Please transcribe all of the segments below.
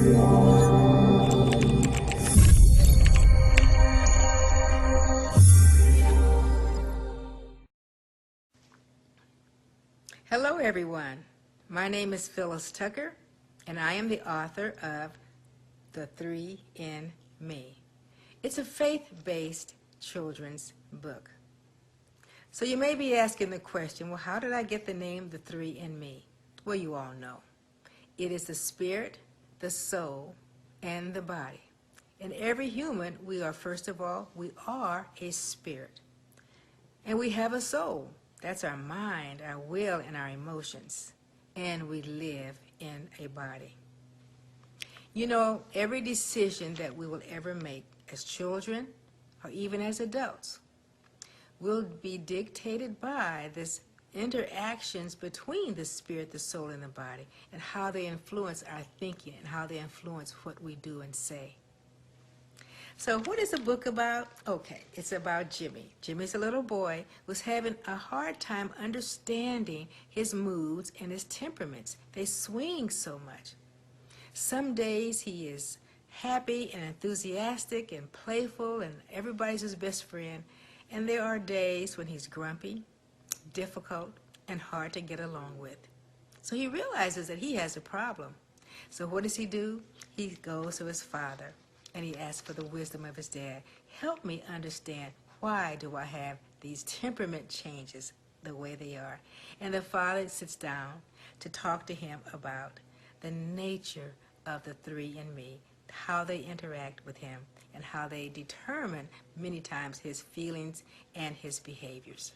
Hello, everyone. My name is Phyllis Tucker, and I am the author of The Three in Me. It's a faith-based children's book. So you may be asking the question, well, how did I get the name The Three in Me? Well, you all know. It is the spirit, the soul, and the body. In every human, we are, first of all, we are a spirit. And we have a soul. That's our mind, our will, and our emotions. And we live in a body. You know, every decision that we will ever make as children or even as adults will be dictated by this interactions between the spirit, the soul, and the body, and how they influence our thinking and how they influence what we do and say. So what is the book about? Okay, it's about Jimmy. Jimmy's a little boy who's having a hard time understanding his moods and his temperaments. They swing so much. Some days he is happy and enthusiastic and playful and everybody's his best friend. And there are days when he's grumpy, difficult, and hard to get along with. So he realizes that he has a problem. So what does he do? He goes to his father. And he asked for the wisdom of his dad. Help me understand, why do I have these temperament changes the way they are? And the father sits down to talk to him about the nature of the three in me, how they interact with him, and how they determine many times his feelings and his behaviors.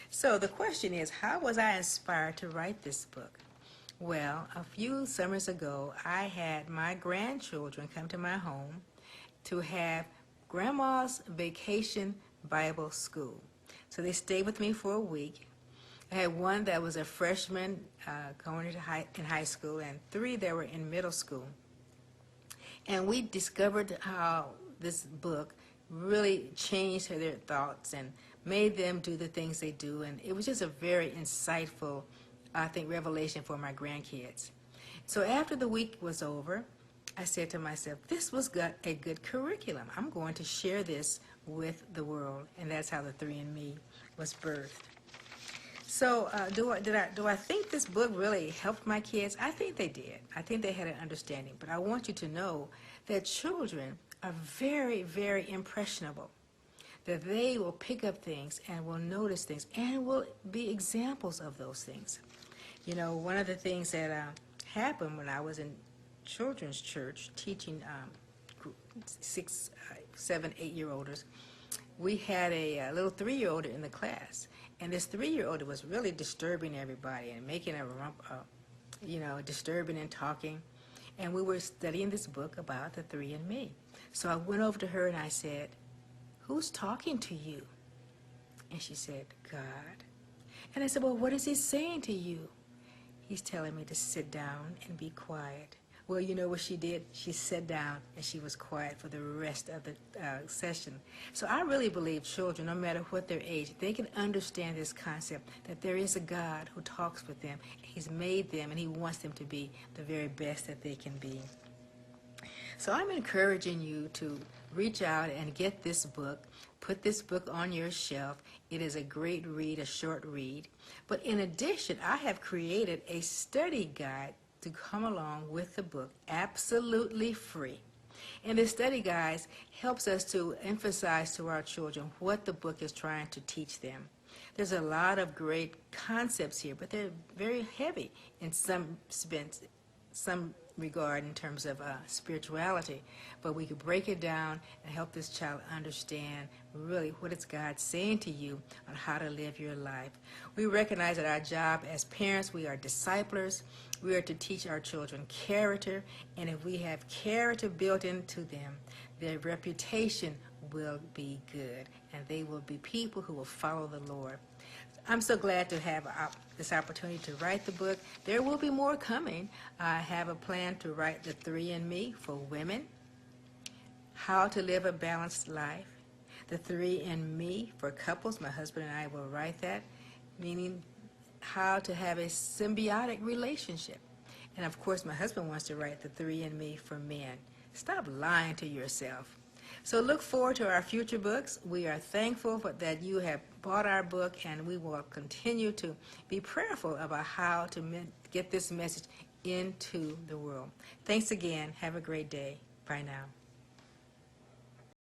So the question is, how was I inspired to write this book? Well, a few summers ago, I had my grandchildren come to my home to have Grandma's Vacation Bible School. So they stayed with me for a week. I had one that was a freshman going into high school and three that were in middle school. And we discovered how this book really changed their thoughts and made them do the things they do. And it was just a very insightful, I think, revelation for my grandkids. So after the week was over, I said to myself, this was a good curriculum. I'm going to share this with the world. And that's how the Three in Me was birthed. So do I think this book really helped my kids? I think they did. I think they had an understanding. But I want you to know that children are very, very impressionable, that they will pick up things and will notice things and will be examples of those things. You know, one of the things that happened when I was in children's church teaching 6, 7, 8-year-olds, we had a little 3-year-old in the class. And this 3-year-old was really disturbing everybody and making disturbing and talking. And we were studying this book about the three in me. So I went over to her and I said, who's talking to you? And she said, God. And I said, well, what is he saying to you? He's telling me to sit down and be quiet. Well, you know what she did? She sat down and she was quiet for the rest of the session. So I really believe children, no matter what their age, they can understand this concept that there is a God who talks with them. He's made them and he wants them to be the very best that they can be. So I'm encouraging you to reach out and get this book. Put this book on your shelf. It is a great read, a short read. But in addition, I have created a study guide to come along with the book, absolutely free. And the study guide helps us to emphasize to our children what the book is trying to teach them. There's a lot of great concepts here, but they're very heavy in some regard in terms of spirituality, but we could break it down and help this child understand really what is God saying to you on how to live your life. We recognize that our job as parents, we are disciplers. We are to teach our children character, and if we have character built into them, their reputation will be good, and they will be people who will follow the Lord. I'm so glad to have this opportunity to write the book. There will be more coming. I have a plan to write The Three in Me for women, how to live a balanced life, The Three in Me for couples. My husband and I will write that, meaning how to have a symbiotic relationship. And of course, my husband wants to write The Three in Me for men. Stop lying to yourself. So look forward to our future books. We are thankful that you have bought our book, and we will continue to be prayerful about how to get this message into the world. Thanks again. Have a great day. Bye now.